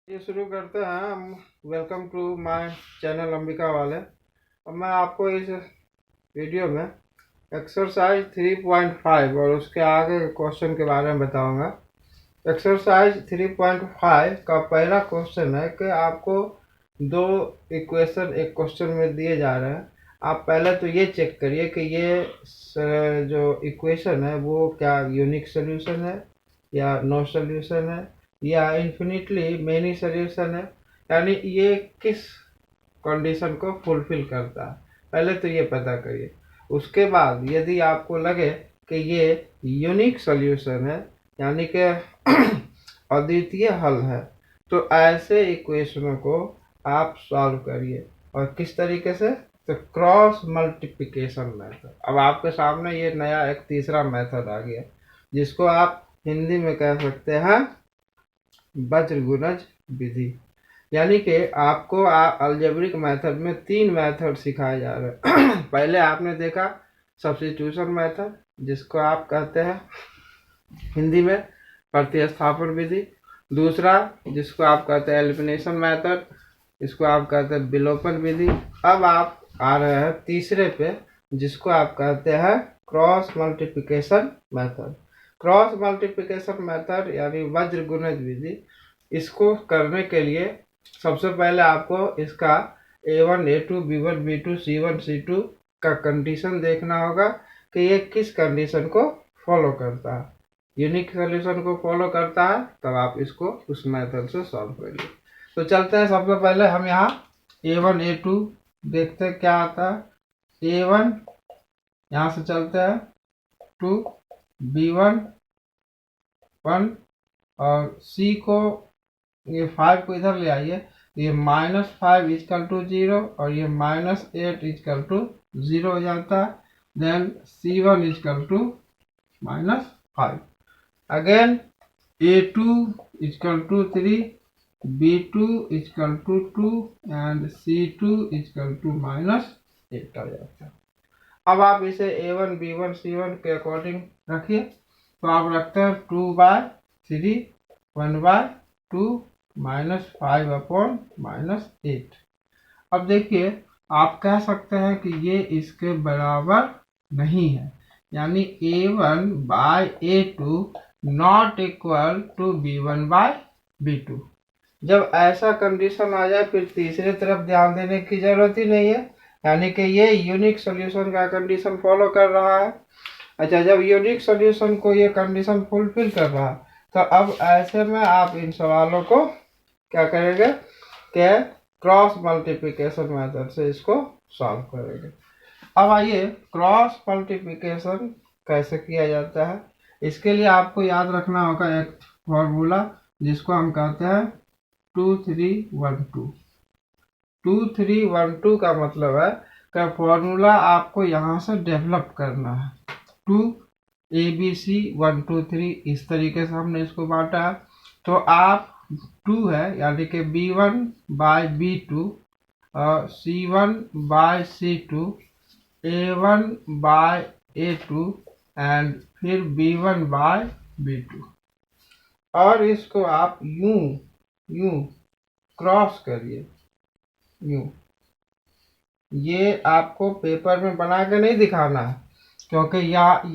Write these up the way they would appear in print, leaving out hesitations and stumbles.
ये शुरू करते हैं हम। Welcome to my channel Ambika वाले। अब मैं आपको इस वीडियो में एक्सरसाइज 3.5 और उसके आगे के क्वेश्चन के बारे में बताऊंगा। एक्सरसाइज 3.5 का पहला क्वेश्चन है कि आपको दो इक्वेशन एक क्वेश्चन में दिए जा रहे हैं। आप पहले तो ये चेक करिए कि ये जो इक्वेशन है वो क्या यूनिक सोल्यूशन है या नो सोल्यूशन है या इन्फिनिटली मेनी सोल्यूशन है, यानी ये किस कंडीशन को फुलफिल करता है। पहले तो ये पता करिए। उसके बाद यदि आपको लगे कि ये यूनिक सोल्यूशन है यानी कि अद्वितीय हल है, तो ऐसे इक्वेशनों को आप सॉल्व करिए। और किस तरीके से? तो क्रॉस मल्टीप्लिकेशन मेथड। अब आपके सामने ये नया एक तीसरा मेथड आ गया जिसको आप हिंदी में कह सकते हैं वज्र गुणज विधि। यानी कि आपको अलजेब्रिक मेथड में तीन मेथड सिखाए जा रहे हैं। पहले आपने देखा सब्स्टिट्यूशन मेथड जिसको आप कहते हैं हिंदी में प्रतिस्थापन विधि। दूसरा जिसको आप कहते हैं एलिमिनेशन मेथड, इसको आप कहते हैं विलोपन विधि। अब आप आ रहे हैं तीसरे पे जिसको आप कहते हैं cross multiplication method. Cross multiplication method यानी वज्र गुणज विधि, इसको करने के लिए सबसे पहले आपको इसका A1 A2 B1 B2 C1 C2 का कंडीशन देखना होगा कि ये किस कंडीशन को फॉलो करता है। यूनिक सोल्यूशन को फॉलो करता है तब आप इसको उस मेथड से सॉल्व करिए। तो चलते हैं, सबसे पहले हम यहाँ A1 A2 देखते हैं क्या आता है। A1 यहाँ से चलते हैं 2, B1 1 और C को, ये 5 को इधर ले आइए। ये -5 इजकल टू 0 और ये -8 इजकल टू 0 हो जाता है। Then C1 equal to -5। Again A2 equal to 3, B2 equal to 2 and C2 equal to -8 आ जाता है। अब आप इसे A1 B1 C1 के अकॉर्डिंग रखिए। तो आप रखते हैं 2/3 1/2 -5/-8। अब देखिए, आप कह सकते हैं कि ये इसके बराबर नहीं है, यानी A1/A2 not equal to B1/B2। जब ऐसा कंडीशन आ जाए फिर तीसरे तरफ ध्यान देने की जरूरत ही नहीं है, यानी कि ये यूनिक सोल्यूशन का कंडीशन फॉलो कर रहा है। अच्छा, जब यूनिक सोल्यूशन को ये कंडीशन फुलफिल कर रहा है तो अब ऐसे में आप इन सवालों को क्या करेंगे कि क्रॉस मल्टीप्लिकेशन मेथड से इसको सॉल्व करेंगे। अब आइए, क्रॉस मल्टीप्लिकेशन कैसे किया जाता है। इसके लिए आपको याद रखना होगा एक फॉर्मूला जिसको हम कहते हैं 2 3 1 2। 2 3 1 2 का मतलब है कि फॉर्मूला आपको यहाँ से डेवलप करना है। 2 ABC 1 2 3 इस तरीके से हमने इसको बांटा है। तो आप 2 है यानी कि B1/B2 और C1/C2 A1/A2 एंड फिर B1/B2, और इसको आप यूं यूं क्रॉस करिए। यूं, ये आपको पेपर में बना के नहीं दिखाना है क्योंकि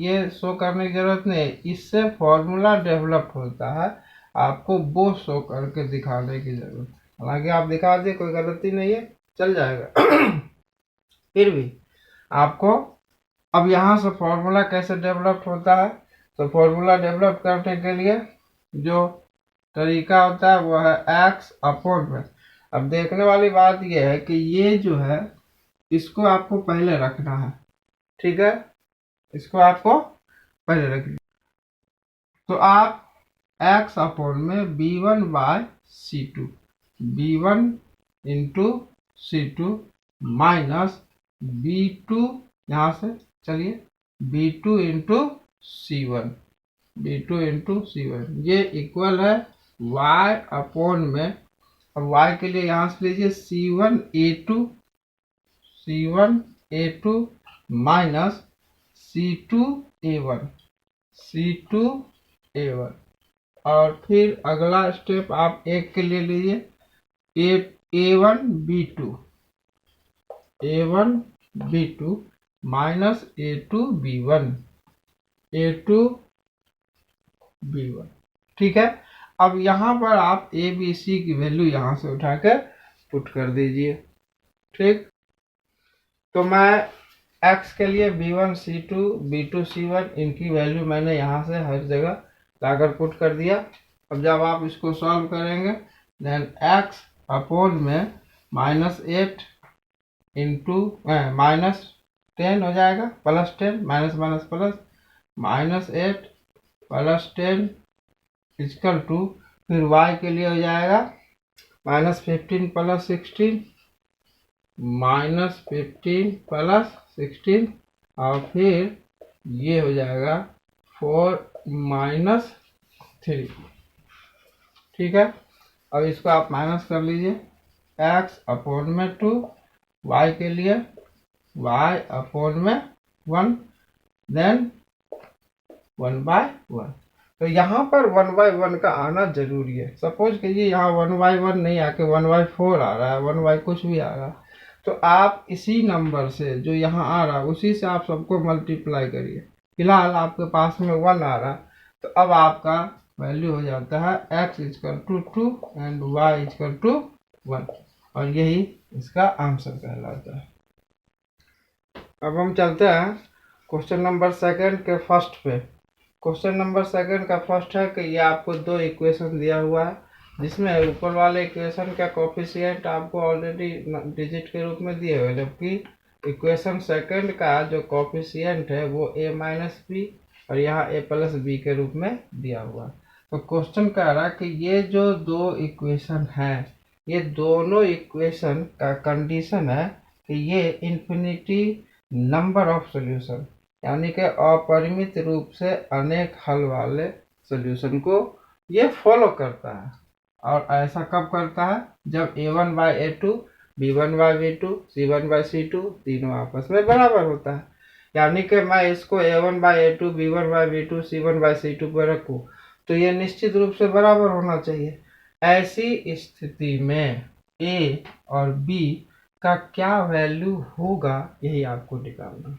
ये शो करने की जरूरत नहीं है, इससे फॉर्मूला डेवलप होता है। आपको वो शो करके दिखाने की जरूरत है। हालांकि आप दिखा दे कोई गलती नहीं है, चल जाएगा। फिर भी आपको अब यहाँ से फॉर्मूला कैसे डेवलप होता है, तो फॉर्मूला डेवलप करने के लिए जो तरीका होता है वो है x/में। अब देखने वाली बात यह है कि ये जो है इसको आपको पहले रखना है, ठीक है, इसको आपको पहले रखना। तो आप x/में B1/C2 B1 into C2 minus B2, यहाँ से चलिए B2 into C1 B2 into C1, ये इक्वल है y/में। अब y के लिए यहाँ से लीजिए C1A2 माइनस C2A1 C2A1। और फिर अगला स्टेप आप एक के लिए लीजिए, A1 B2 A1 B2 minus A2 B1 A2 B1। ठीक है, अब यहाँ पर आप ए बी सी की वैल्यू यहाँ से उठाकर पुट कर दीजिए। ठीक, तो मैं x के लिए B1 C2 B2 C1 इनकी वैल्यू मैंने यहाँ से हर जगह लाकर पुट कर दिया। अब जब आप इसको सॉल्व करेंगे देन x अपॉन में -8 इंटू -10 हो जाएगा, +10 minus minus plus, -8 +10 equal to, फिर y के लिए हो जाएगा -15 + 16 -15 + 16 और फिर ये हो जाएगा 4 - 3। ठीक है, अब इसको आप माइनस कर लीजिए, x अपॉन में 2, y के लिए y अपॉन में 1, देन 1/1। तो यहाँ पर 1/1 का आना जरूरी है। सपोज कीजिए यहाँ 1/1 नहीं आके 1/4 आ रहा है, 1 कुछ भी आ रहा है, तो आप इसी नंबर से जो यहाँ आ रहा है उसी से आप सबको मल्टीप्लाई करिए। फिलहाल आपके पास में 1 आ रहा है, तो अब आपका वैल्यू हो जाता है x = 2 एंड y = 1, और यही इसका आंसर कहलाता है। अब हम चलते हैं क्वेश्चन नंबर सेकंड के फर्स्ट पे। क्वेश्चन नंबर सेकंड का फर्स्ट है कि ये आपको दो इक्वेशन दिया हुआ है, जिसमें ऊपर वाले इक्वेशन का कोफिशिएंट आपको ऑलरेडी डिजिट के रूप में दिए हुए, जबकि इक्वेशन सेकंड का जो कोफिशिएंट है वो a-b और यहाँ a+b के रूप में दिया हुआ है। तो क्वेश्चन कह रहा है कि ये जो दो इक्वेशन हैं, ये दोनों इक्वेशन का कंडीशन है कि ये इन्फिनिटी नंबर ऑफ सॉल्यूशन, यानी कि अपरिमित रूप से अनेक हल वाले सॉल्यूशन को ये फॉलो करता है। और ऐसा कब करता है? जब A1/A2 B1/B2 C1/C2 तीनों आपस में बराबर होता है। यानी कि मैं इसको A1/A2 B1/B2 C1/C2 पर रखूँ तो ये निश्चित रूप से बराबर होना चाहिए। ऐसी स्थिति में A और B का क्या वैल्यू होगा, यही आपको निकालना।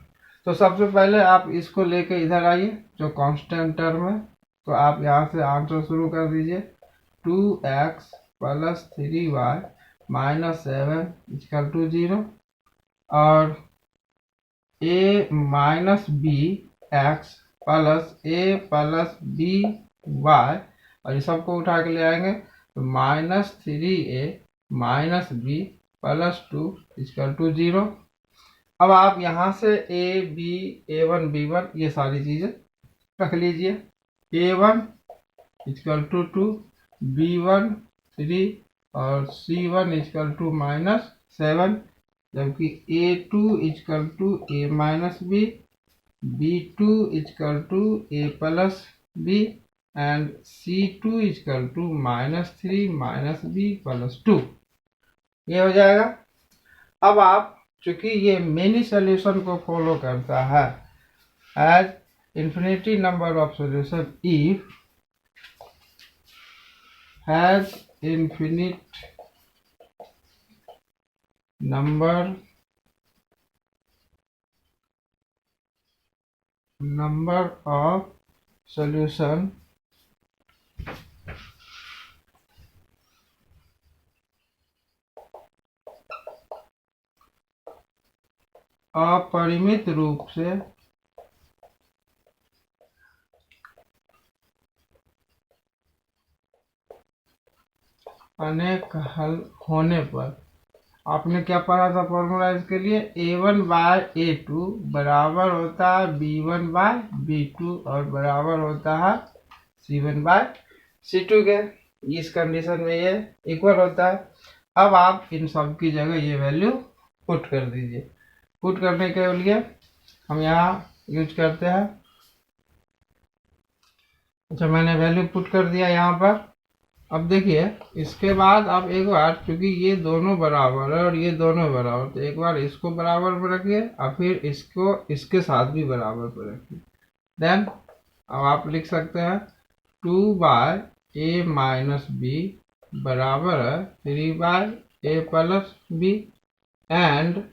तो सबसे पहले आप इसको लेके इधर आइए जो कांस्टेंट टर्म है, तो आप यहाँ से आंसर शुरू कर दीजिए। 2x + 3y - 7 = 0 और a - bx + a + by, और ये सबको उठा के ले आएंगे तो -3a - b + 2 = 0। अब आप यहाँ से a b a1 b1 ये सारी चीज़ें रख लीजिए। a1 = 2, b1 3 और c1 = -7, जबकि a2 = a - b, b2 = a + b and c2 = -3 - b + 2। ये हो जाएगा। अब आप चूंकि ये मेनी सॉल्यूशन को फॉलो करता है, as infinity number of solution if has infinite number of solution अपरिमित रूप से अनेक हल होने पर, आपने क्या पढ़ा था फॉर्मूला इसके लिए? A1/A2 बराबर होता है B1/B2 और बराबर होता है C1/C2 के। इस कंडीशन में ये इक्वल होता है। अब आप इन सब की जगह ये वैल्यू पुट कर दीजिए। पुट करने के लिए हम यहाँ यूज करते हैं, अच्छा मैंने वैल्यू पुट कर दिया यहाँ पर। अब देखिए इसके बाद आप एक बार, क्योंकि ये दोनों बराबर है और ये दोनों बराबर, तो एक बार इसको बराबर पर रखिए और फिर इसको इसके साथ भी बराबर पर रखिए। देन अब आप लिख सकते हैं 2/, ए माइनस बी बराबर है 3/a+b and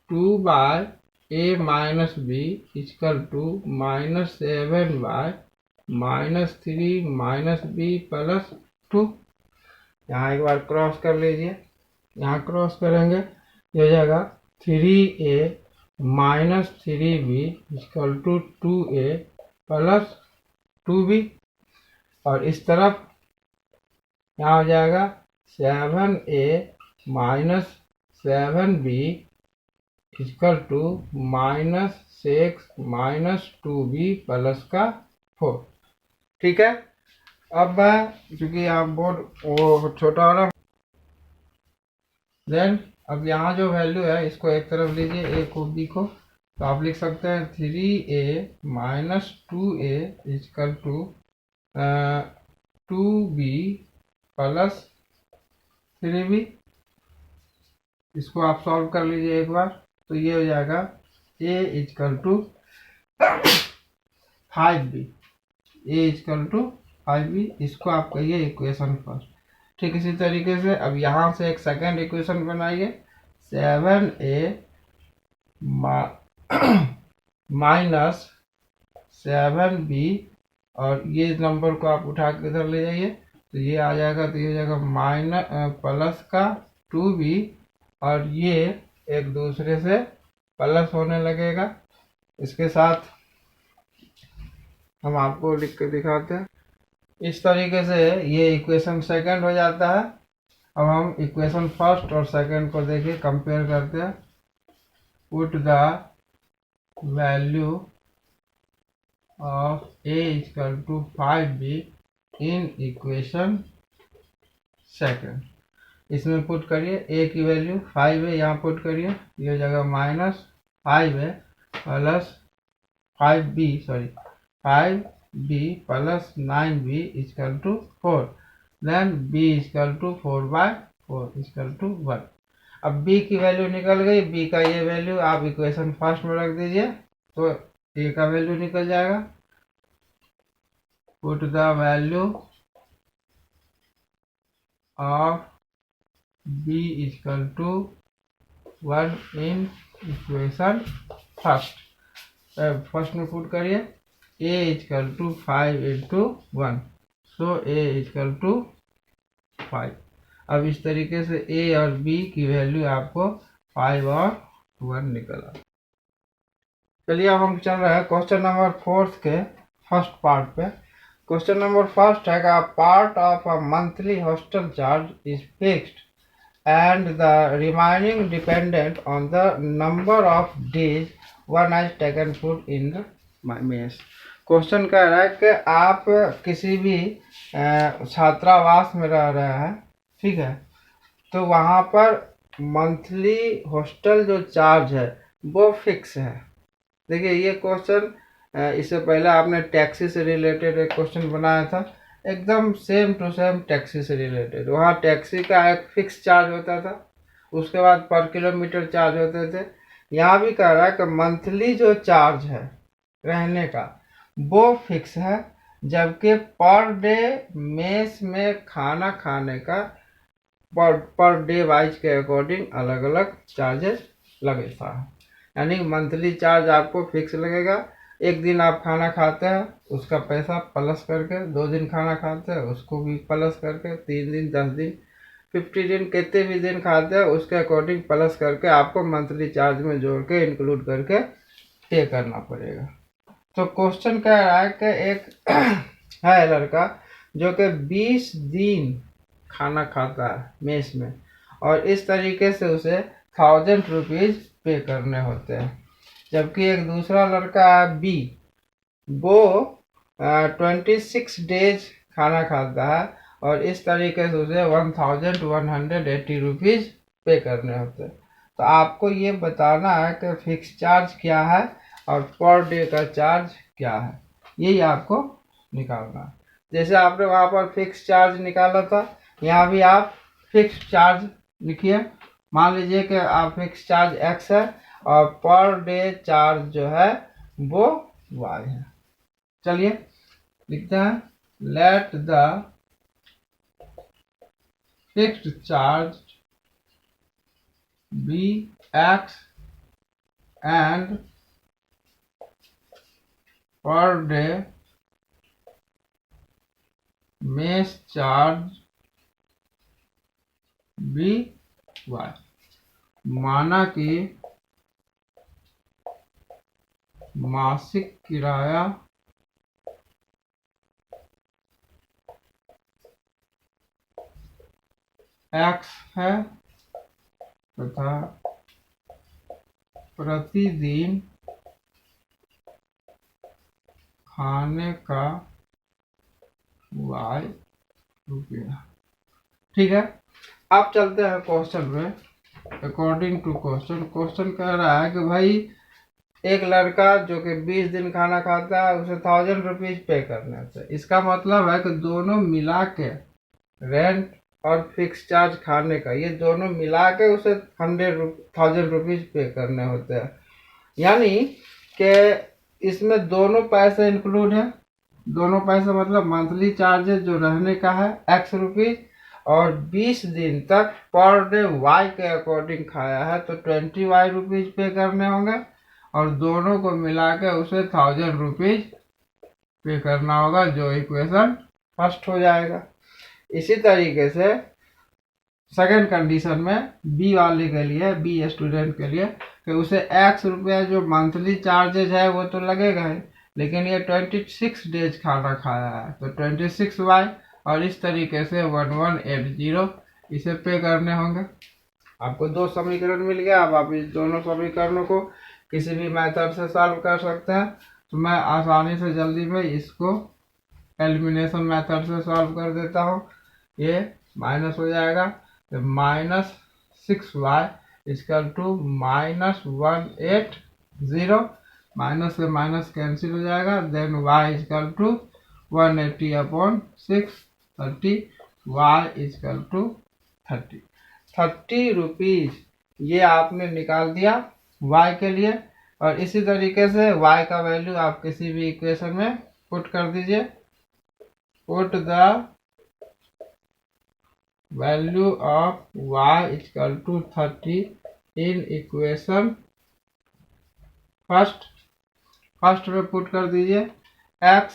2/a-b equal to -7/-3-b+2। यहाँ एक बार क्रॉस कर लीजिए, यहाँ क्रॉस करेंगे ये हो जाएगा 3a minus 3b equal to 2a plus 2b, और इस तरफ यहाँ हो जाएगा 7a minus 7b equal to -6 - 2b+4। ठीक है। अब चूंकि आप बोर्ड वो छोटा वाला, देन अब यहाँ जो वैल्यू है इसको एक तरफ लीजिए, ए को बी को, तो आप लिख सकते हैं 3a minus 2a equal to 2b plus 3b। इसको आप सॉल्व कर लीजिए एक बार, तो ये हो जाएगा a equal to 5b, a equal to 5b। इसको आप कहिए इक्वेशन फर्स्ट। ठीक इसी तरीके से अब यहाँ से एक सेकेंड इक्वेशन बनाइए, 7a माइनस 7b, और ये नंबर को आप उठा के इधर ले जाइए, तो ये आ जाएगा, तो ये हो जाएगा माइनस प्लस का 2b, और ये एक दूसरे से प्लस होने लगेगा। इसके साथ हम आपको लिख के दिखाते हैं। इस तरीके से ये इक्वेशन सेकंड हो जाता है। अब हम इक्वेशन फर्स्ट और सेकंड को देखिए, कंपेयर करते हैं। Put the value of a equal to 5b in equation second. इसमें पुट करिए, a की वैल्यू 5 है, यहाँ पुट करिए, ये हो जाएगा -5 है plus 5b plus 9b equal to 4, then b equal to 4/4 equal to 1। अब b की वैल्यू निकल गई, b का ये वैल्यू आप इक्वेशन फर्स्ट में रख दीजिए, तो a का वैल्यू निकल जाएगा। Put the value of b equal to 1 in equation first. First में पुट करिए, a equal to 5 × 1, so a equal to 5। अब इस तरीके से a और b की वैल्यू आपको 5 और 1 निकला। चलिए अब हम चल रहे हैं क्वेश्चन नंबर 4 के फर्स्ट पार्ट पे। क्वेश्चन नंबर फर्स्ट है का part of a monthly hostel charge is fixed and the remaining dependent on the number of days one has taken food in the mess. Question कह रहा है कि आप किसी भी छात्रावास में रह रहे हैं, ठीक है, तो वहाँ पर मंथली हॉस्टल जो चार्ज है वो फिक्स है। देखिए ये क्वेश्चन इससे पहले आपने टैक्सी से रिलेटेड एक क्वेश्चन बनाया था, एकदम सेम टू सेम टैक्सी से रिलेटेड। वहाँ टैक्सी का एक फिक्स चार्ज होता था, उसके बाद पर किलोमीटर चार्ज होते थे। यहाँ भी कह रहा है कि मंथली जो चार्ज है रहने का वो फिक्स है, जबकि पर डे मेस में खाना खाने का पर डे वाइज के अकॉर्डिंग अलग अलग चार्जेस लगता है। यानी मंथली चार्ज आपको फिक्स लगेगा। एक दिन आप खाना खाते हैं उसका पैसा प्लस करके, 2 दिन खाना खाते हैं उसको भी प्लस करके, 3 दिन, 10 दिन, 50 दिन, कितने भी दिन खाते हैं उसके अकॉर्डिंग प्लस करके आपको मंथली चार्ज में जोड़ के इंक्लूड करके पे करना पड़ेगा। तो क्वेश्चन कह रहा है कि एक है लड़का जो कि 20 दिन खाना खाता है मेस में, और इस तरीके से उसे 1000 रुपीज़ पे करने होते हैं। जबकि एक दूसरा लड़का है बी, वो 26 डेज खाना खाता है, और इस तरीके से उसे 1180 रुपीज़ पे करने होते हैं। तो आपको ये बताना है कि फिक्स चार्ज क्या है और पर डे का चार्ज क्या है, यही आपको निकालना है। जैसे आपने वहाँ पर फिक्स चार्ज निकाला था, यहाँ भी आप फिक्स चार्ज लिखिए। मान लीजिए कि आप फिक्स चार्ज x है और पर डे चार्ज जो है वो y है। चलिए लिखते हैं, let the fixed charge be x and per day mess charge b y. माना कि मासिक किराया x है तथा प्रतिदिन खाने का y रुपया। ठीक है, अब चलते हैं क्वेश्चन में। अकॉर्डिंग टू क्वेश्चन कह रहा है कि भाई एक लड़का जो कि 20 दिन खाना खाता है उसे 1000 रुपीज पे करने से। इसका मतलब है कि दोनों मिला के रेंट और फिक्स चार्ज खाने का, ये दोनों मिला के उसे 1000 रुपीज पे करने होते हैं। यानी कि इसमें दोनों पैसे इंक्लूड है। दोनों पैसे मतलब मंथली चार्जेस जो रहने का है x रुपीज, और 20 दिन तक पर डे y के अकॉर्डिंग खाया है तो 20 y रुपीज पे करने होंगे, और दोनों को मिला के उसे 1000 रुपीज पे करना होगा, जो इक्वेशन फर्स्ट हो जाएगा। इसी तरीके से सेकेंड कंडीशन में बी वाले के लिए, बी स्टूडेंट के लिए, कि उसे x रुपया जो मंथली चार्जेज है वो तो लगेगा ही, लेकिन ये 26 डेज खाना खाया है तो 26 वाई, और इस तरीके से 1180 इसे पे करने होंगे। आपको दो समीकरण मिल गया। अब आप इस दोनों समीकरणों को किसी भी मेथड से सॉल्व कर सकते हैं। तो मैं आसानी से जल्दी में इसको एलिमिनेशन मेथड से सॉल्व कर देता हूँ। ये माइनस हो जाएगा तो -6y इक्वल टू -180, माइनस से माइनस कैंसिल हो जाएगा, then y equal to 180/6 30, y equal to 30 rupees. ये आपने निकाल दिया y के लिए, और इसी तरीके से y का वैल्यू आप किसी भी इक्वेशन में पुट कर दीजिए। Put the value of y equal to 30 in equation first में पुट कर दीजिए x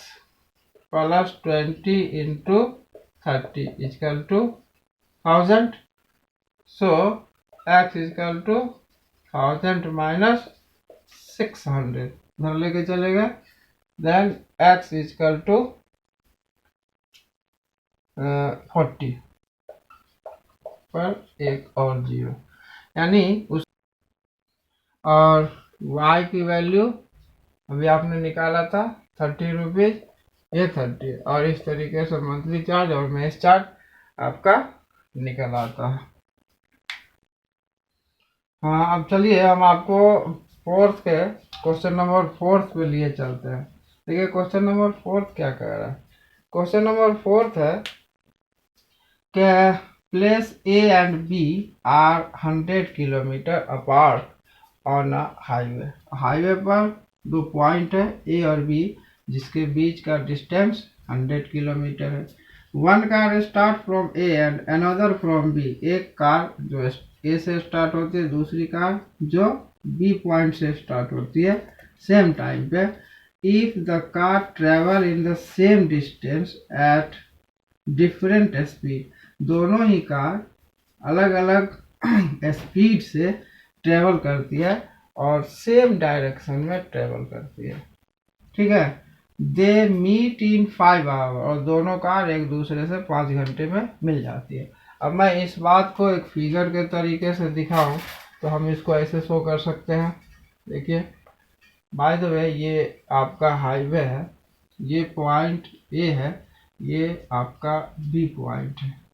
plus 20 into 30 equal to 1000। So x equal to 1000 minus 600 इधर लेके चलेगा, देन x इक्वल टू 40 पर एक और जीरो, यानी उस और y की वैल्यू अभी आपने निकाला था 30 रुपीज, ये 30, और इस तरीके से मंथली चार्ज और मेस चार्ज आपका निकल आता है। हाँ, अब चलिए हम आपको फोर्थ के क्वेश्चन नंबर 4 पे लिए चलते हैं। देखिए क्वेश्चन नंबर 4 क्या कह रहा है। क्वेश्चन नंबर 4 है कि place A and B are 100 kilometre apart on a highway. Highway पर दो पॉइंट है ए और बी, जिसके बीच का डिस्टेंस 100 किलोमीटर है। One car start from A and another from B. एक कार जो ए से स्टार्ट होती है, दूसरी कार जो बी पॉइंट से स्टार्ट होती है सेम टाइम पे। If the car travel in the same distance at different speed, दोनों ही कार अलग अलग स्पीड से ट्रेवल करती है और सेम डायरेक्शन में ट्रेवल करती है। ठीक है, दे मीट इन 5 आवर, और दोनों कार एक दूसरे से 5 घंटे में मिल जाती है। अब मैं इस बात को एक फिगर के तरीके से दिखाऊं तो हम इसको ऐसे शो कर सकते हैं। देखिए बाय द वे, ये आपका हाईवे है, ये पॉइंट ए है, ये आपका बी पॉइंट है।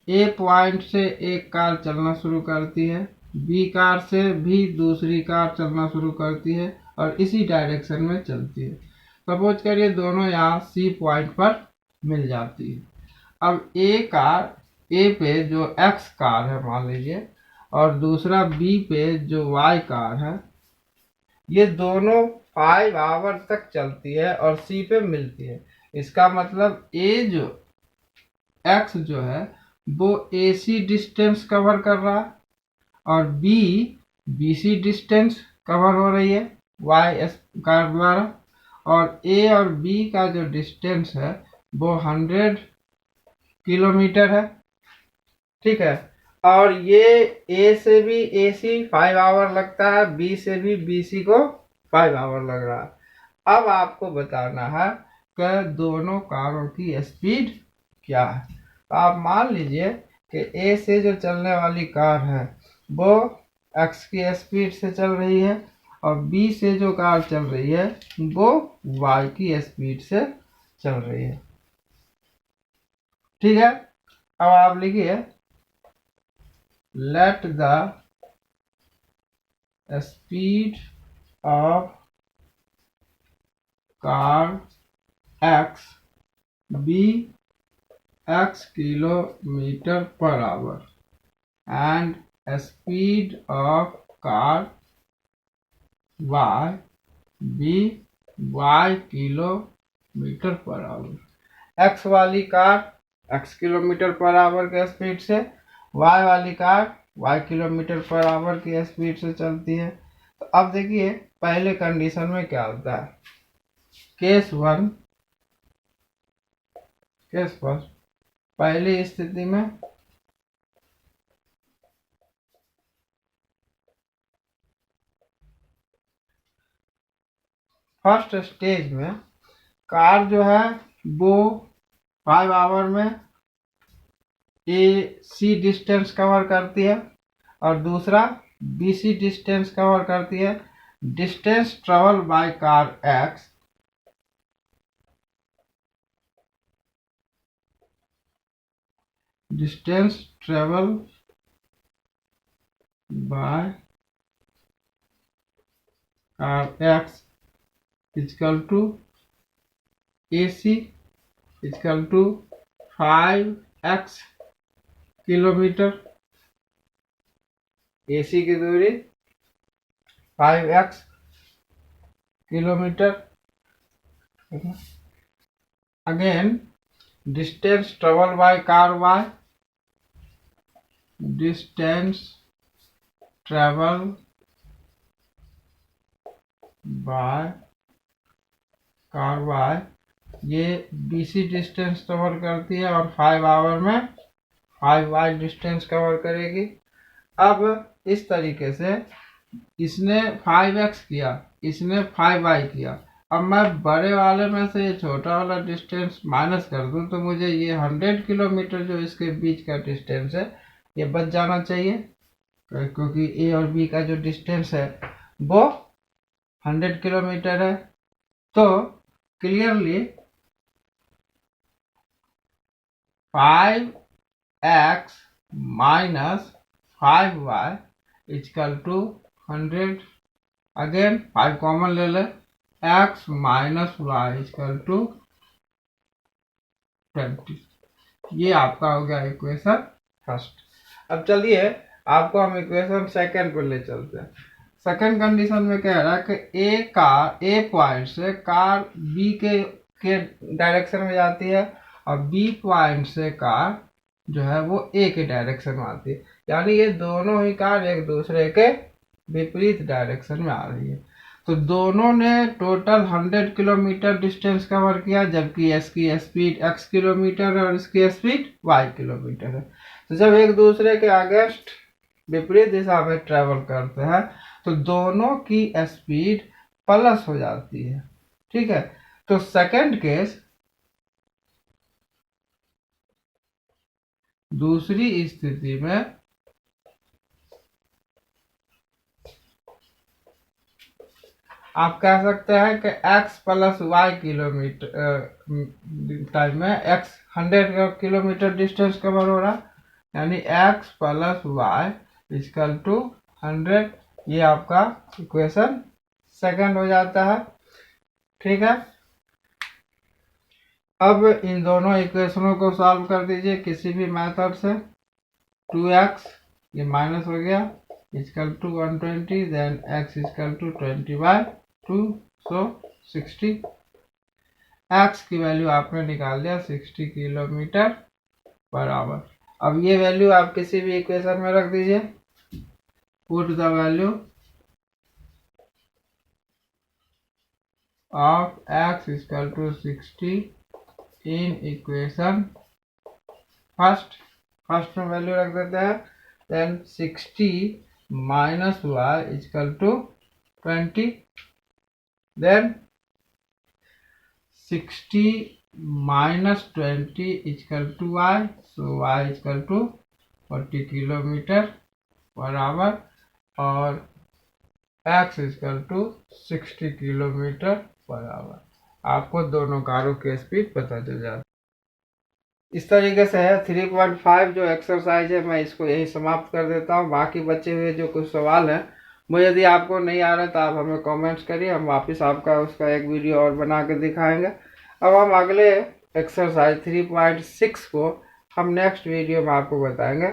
ए पॉइंट से एक कार चलना शुरू करती है, बी कार से भी दूसरी कार चलना शुरू करती है और इसी डायरेक्शन में चलती है। सपोज करिए दोनों यहाँ सी पॉइंट पर मिल जाती है। अब ए कार ए पे जो एक्स कार है मान लीजिए, और दूसरा बी पे जो वाई कार है, ये दोनों 5 आवर तक चलती है और सी पे मिलती है। इसका मतलब ए जो एक्स जो है वो AC डिस्टेंस कवर कर रहा है और बी BC डिस्टेंस कवर हो रही है वाई का द्वारा, और ए और बी का जो डिस्टेंस है वो 100 किलोमीटर है। ठीक है, और ये ए से भी AC 5 आवर लगता है, बी से भी BC को 5 आवर लग रहा है। अब आपको बताना है कि दोनों कारों की स्पीड क्या है। तो आप मान लीजिए कि ए से जो चलने वाली कार है वो x की स्पीड से चल रही है और बी से जो कार चल रही है वो y की स्पीड से चल रही है। ठीक है, अब आप लिखिए let the speed of car x be x kilometer per hour and speed of car y be y kilometre per our. x वाली car x kilometre per our के स्पीड से, y वाली car y kilometre per our की speed से चलती है। तो अब देखिए पहले कंडीशन में क्या होता है। केस वन, केस फर्स्ट, पहली स्थिति में फर्स्ट स्टेज में कार जो है वो 5 आवर में AC डिस्टेंस कवर करती है और दूसरा BC डिस्टेंस कवर करती है। Distance travel by car X distance travel by car X equal to AC equal to 5x kilometre. AC की दूरी 5x kilometre. Again distance travel by car Y, distance travel by car Y ये BC distance cover करती है और 5 our में 5y distance cover करेगी। अब इस तरीके से इसने 5x किया, इसने 5y किया। अब मैं बड़े वाले में से छोटा वाला डिस्टेंस माइनस कर दूं तो मुझे ये 100 किलोमीटर जो इसके बीच का डिस्टेंस है ये बच जाना चाहिए, क्योंकि ए और बी का जो डिस्टेंस है वो 100 किलोमीटर है। तो clearly 5x minus 5y equal to 100। Again 5 common ले ले, x minus y equal to 20। ये आपका हो गया इक्वेशन फर्स्ट। अब चलिए आपको हम इक्वेशन सेकंड पर ले चलते हैं। सेकंड कंडीशन में कह रहा है कि ए पॉइंट से कार बी के डायरेक्शन में जाती है और बी पॉइंट से कार जो है वो ए के डायरेक्शन में आती है, यानी ये दोनों ही कार एक दूसरे के विपरीत डायरेक्शन में आ रही है। तो दोनों ने टोटल 100 किलोमीटर डिस्टेंस कवर किया, जबकि इसकी स्पीड x किलोमीटर है और इसकी स्पीड y किलोमीटर है। तो जब एक दूसरे के अगेंस्ट विपरीत दिशा में ट्रेवल करते हैं तो दोनों की स्पीड प्लस हो जाती है। ठीक है, तो सेकंड केस, दूसरी स्थिति में आप कह सकते हैं कि x plus y kilometre time में x 100 किलोमीटर डिस्टेंस कवर हो रहा, यानी x plus y equal to 100। ये आपका इक्वेशन सेकंड हो जाता है। ठीक है, अब इन दोनों इक्वेशनों को सॉल्व कर दीजिए किसी भी मेथड से। 2x ये माइनस हो गया equal to 120, then x equal to 20/2 so 60। X की वैल्यू आपने निकाल दिया 60 किलोमीटर पर आवर। अब ये वैल्यू आप किसी भी इक्वेशन में रख दीजिए। Put the value of x equal to 60 in equation first में वैल्यू रख देते हैं। Then 60 minus y equal to 20। Then 60 minus 20 equal to y, so y equal to 40 kilometre per hour और x equal to 60 kilometre per hour. आपको दोनों कारों की speed पता चल जाती। इस तरीके से है 3.5 जो एक्सरसाइज है, मैं इसको यही समाप्त कर देता हूँ। बाकी बचे हुए जो कुछ सवाल हैं वो यदि आपको नहीं आ रहा तो आप हमें कमेंट्स करिए, हम वापस आपका उसका एक वीडियो और बना के दिखाएंगे। अब हम अगले एक्सरसाइज 3.6 को हम नेक्स्ट वीडियो में आपको बताएंगे।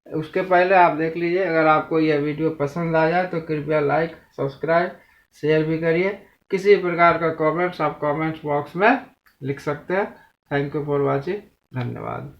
उसके पहले आप देख लीजिए, अगर आपको यह वीडियो पसंद आ जाए तो कृपया लाइक सब्सक्राइब शेयर भी करिए। किसी प्रकार का कमेंट्स आप कमेंट्स बॉक्स में लिख सकते हैं। Thank you for watching. धन्यवाद।